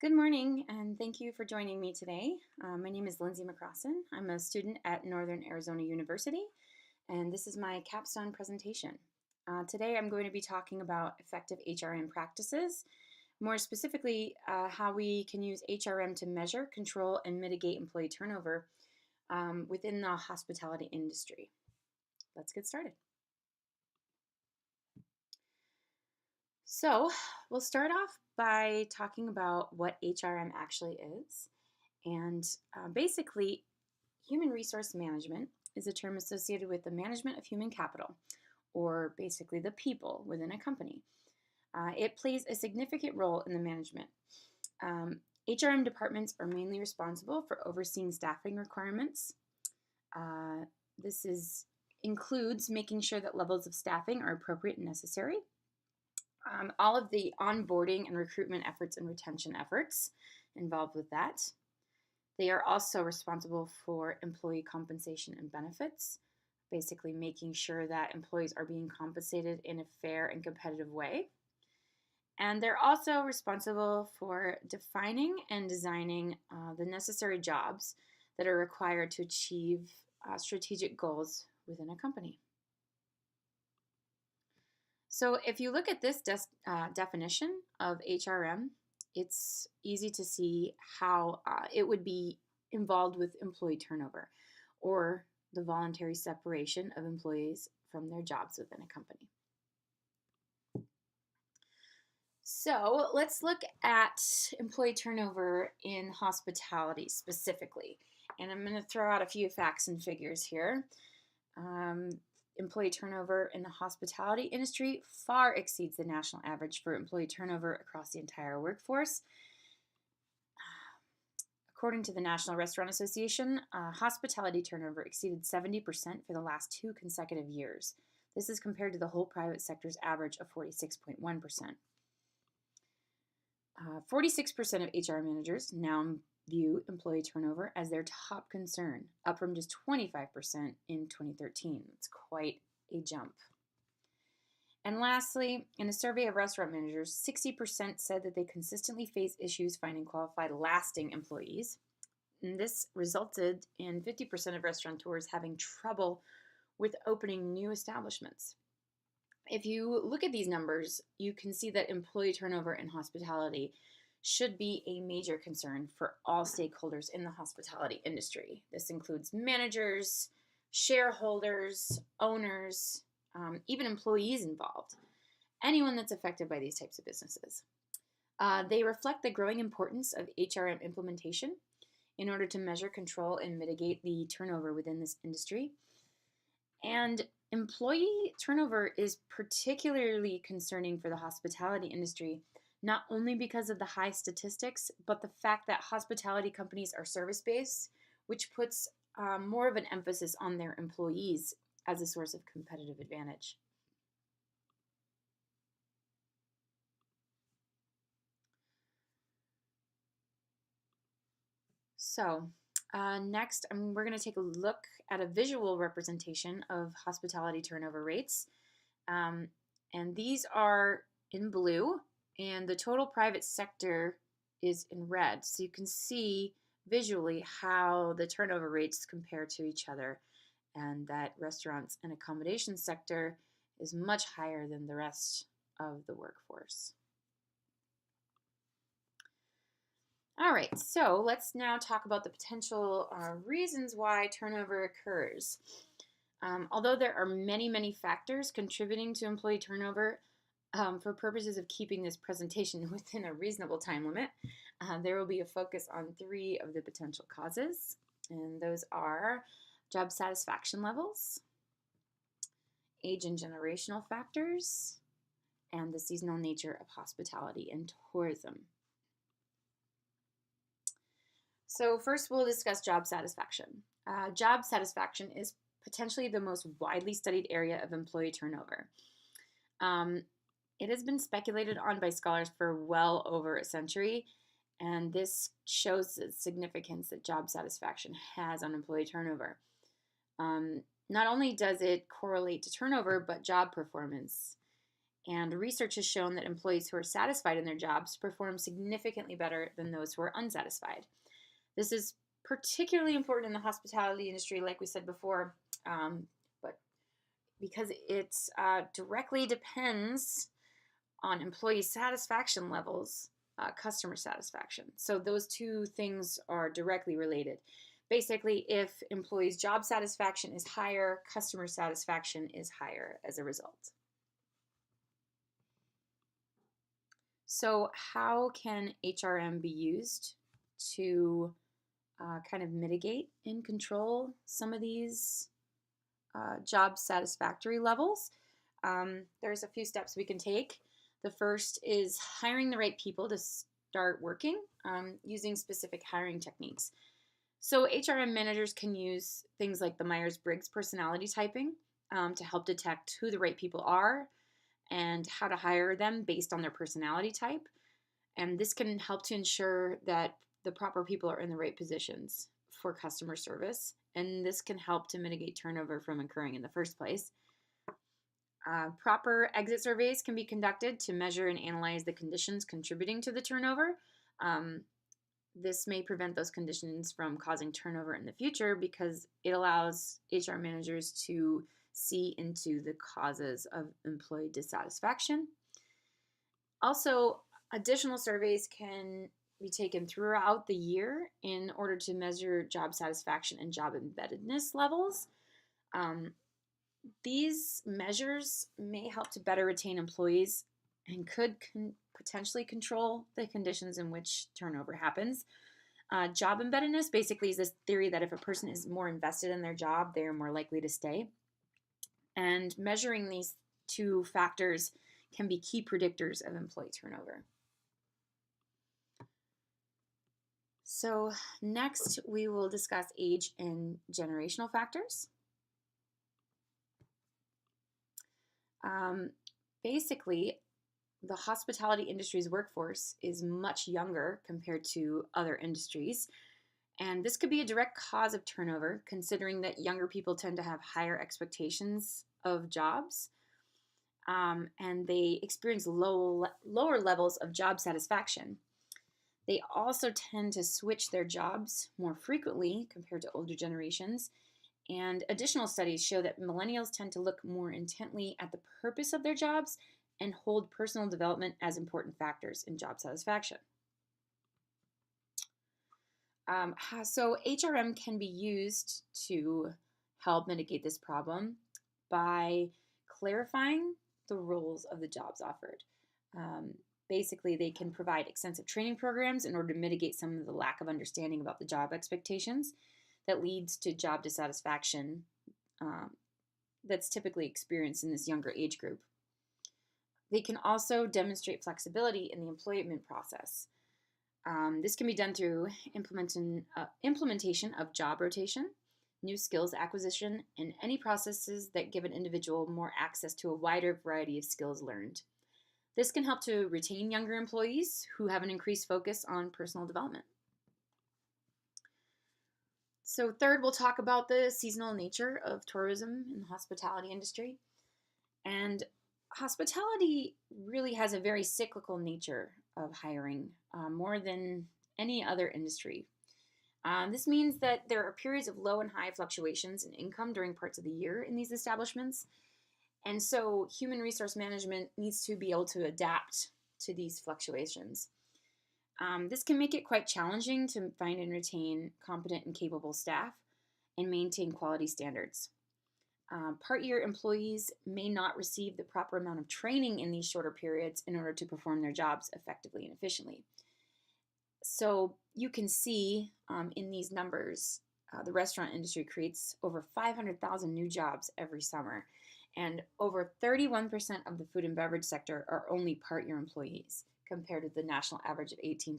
Good morning, and thank you for joining me today. My name is Lyndsay McCrossin. I'm a student at Northern Arizona University, and this is my capstone presentation. Today, I'm going to be talking about effective HRM practices, more specifically, how we can use HRM to measure, control, and mitigate employee turnover within the hospitality industry. Let's get started. So, we'll start off by talking about what HRM actually is. And basically, human resource management is a term associated with the management of human capital, or basically the people within a company. It plays a significant role in the management. HRM departments are mainly responsible for overseeing staffing requirements. This includes making sure that levels of staffing are appropriate and necessary. All of the onboarding and recruitment efforts and retention efforts involved with that. They are also responsible for employee compensation and benefits, basically making sure that employees are being compensated in a fair and competitive way. And they're also responsible for defining and designing the necessary jobs that are required to achieve strategic goals within a company. So if you look at this definition of HRM, it's easy to see how it would be involved with employee turnover or the voluntary separation of employees from their jobs within a company. So let's look at employee turnover in hospitality specifically. And I'm going to throw out a few facts and figures here. Employee turnover in the hospitality industry far exceeds the national average for employee turnover across the entire workforce. According to the National Restaurant Association, hospitality turnover exceeded 70% for the last 2 consecutive years. This is compared to the whole private sector's average of 46.1%. 46% of HR managers now view employee turnover as their top concern, up from just 25% in 2013. It's quite a jump. And lastly, in a survey of restaurant managers, 60% said that they consistently face issues finding qualified, lasting employees. And this resulted in 50% of restaurateurs having trouble with opening new establishments. If you look at these numbers, you can see that employee turnover in hospitality should be a major concern for all stakeholders in the hospitality industry. This includes managers, shareholders, owners, even employees involved, anyone that's affected by these types of businesses. They reflect the growing importance of HRM implementation in order to measure, control, and mitigate the turnover within this industry. And employee turnover is particularly concerning for the hospitality industry, not only because of the high statistics, but the fact that hospitality companies are service-based, which puts more of an emphasis on their employees as a source of competitive advantage. So next, we're going to take a look at a visual representation of hospitality turnover rates. And these are in blue, and the total private sector is in red. So you can see visually how the turnover rates compare to each other, and that restaurants and accommodation sector is much higher than the rest of the workforce. All right, so let's now talk about the potential reasons why turnover occurs. Although there are many, many factors contributing to employee turnover, for purposes of keeping this presentation within a reasonable time limit, there will be a focus on 3 of the potential causes, and those are job satisfaction levels, age and generational factors, and the seasonal nature of hospitality and tourism. So first we'll discuss job satisfaction. Job satisfaction is potentially the most widely studied area of employee turnover. It has been speculated on by scholars for well over a century, and this shows the significance that job satisfaction has on employee turnover. Not only does it correlate to turnover, but job performance. And research has shown that employees who are satisfied in their jobs perform significantly better than those who are unsatisfied. This is particularly important in the hospitality industry, like we said before, but because it directly depends on employee satisfaction levels, customer satisfaction. So those two things are directly related. Basically, if employees' job satisfaction is higher, customer satisfaction is higher as a result. So how can HRM be used to kind of mitigate and control some of these job satisfactory levels? There's a few steps we can take. The first is hiring the right people to start working using specific hiring techniques. So HRM managers can use things like the Myers-Briggs personality typing to help detect who the right people are and how to hire them based on their personality type. And this can help to ensure that the proper people are in the right positions for customer service. And this can help to mitigate turnover from occurring in the first place. Proper exit surveys can be conducted to measure and analyze the conditions contributing to the turnover. This may prevent those conditions from causing turnover in the future because it allows HR managers to see into the causes of employee dissatisfaction. Also, additional surveys can be taken throughout the year in order to measure job satisfaction and job embeddedness levels. These measures may help to better retain employees and could potentially control the conditions in which turnover happens. Job embeddedness basically is this theory that if a person is more invested in their job, they are more likely to stay. And measuring these two factors can be key predictors of employee turnover. So next, we will discuss age and generational factors. Basically, the hospitality industry's workforce is much younger compared to other industries, and this could be a direct cause of turnover, considering that younger people tend to have higher expectations of jobs, and they experience lower levels of job satisfaction. They also tend to switch their jobs more frequently compared to older generations. And additional studies show that millennials tend to look more intently at the purpose of their jobs and hold personal development as important factors in job satisfaction. So HRM can be used to help mitigate this problem by clarifying the roles of the jobs offered. Basically, they can provide extensive training programs in order to mitigate some of the lack of understanding about the job expectations that leads to job dissatisfaction that's typically experienced in this younger age group. They can also demonstrate flexibility in the employment process. This can be done through implementation of job rotation, new skills acquisition, and any processes that give an individual more access to a wider variety of skills learned. This can help to retain younger employees who have an increased focus on personal development. So third, we'll talk about the seasonal nature of tourism in the hospitality industry. And hospitality really has a very cyclical nature of hiring, more than any other industry. This means that there are periods of low and high fluctuations in income during parts of the year in these establishments. And so human resource management needs to be able to adapt to these fluctuations. This can make it quite challenging to find and retain competent and capable staff and maintain quality standards. Part-year employees may not receive the proper amount of training in these shorter periods in order to perform their jobs effectively and efficiently. So you can see in these numbers, the restaurant industry creates over 500,000 new jobs every summer, and over 31% of the food and beverage sector are only part-year employees, compared to the national average of 18%.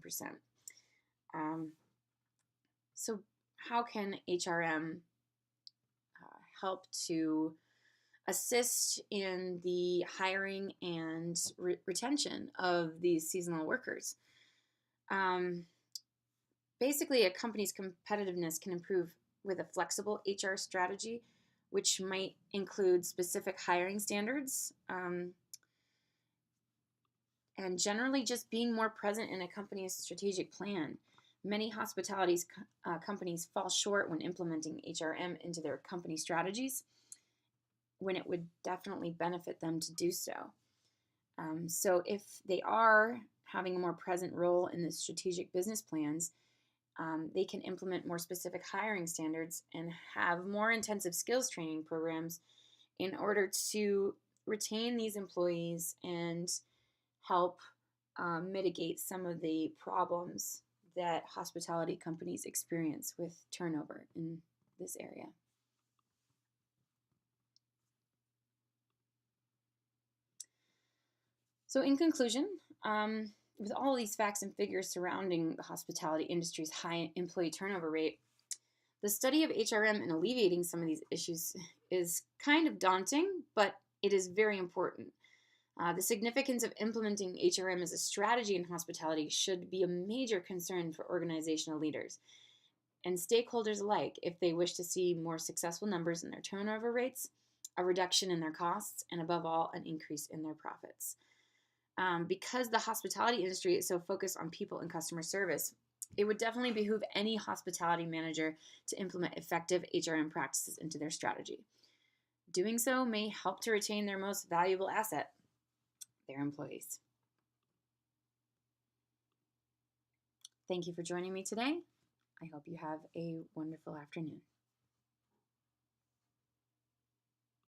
So how can HRM help to assist in the hiring and retention of these seasonal workers? Basically, a company's competitiveness can improve with a flexible HR strategy, which might include specific hiring standards, and generally just being more present in a company's strategic plan. Many hospitality companies fall short when implementing HRM into their company strategies, when it would definitely benefit them to do so. So if they are having a more present role in the strategic business plans, they can implement more specific hiring standards and have more intensive skills training programs in order to retain these employees and help mitigate some of the problems that hospitality companies experience with turnover in this area. So in conclusion, with all these facts and figures surrounding the hospitality industry's high employee turnover rate, the study of HRM and alleviating some of these issues is kind of daunting, but it is very important. The significance of implementing HRM as a strategy in hospitality should be a major concern for organizational leaders and stakeholders alike if they wish to see more successful numbers in their turnover rates, a reduction in their costs, and above all, an increase in their profits. Because the hospitality industry is so focused on people and customer service, it would definitely behoove any hospitality manager to implement effective HRM practices into their strategy. Doing so may help to retain their most valuable asset, their employees. Thank you for joining me today. I hope you have a wonderful afternoon.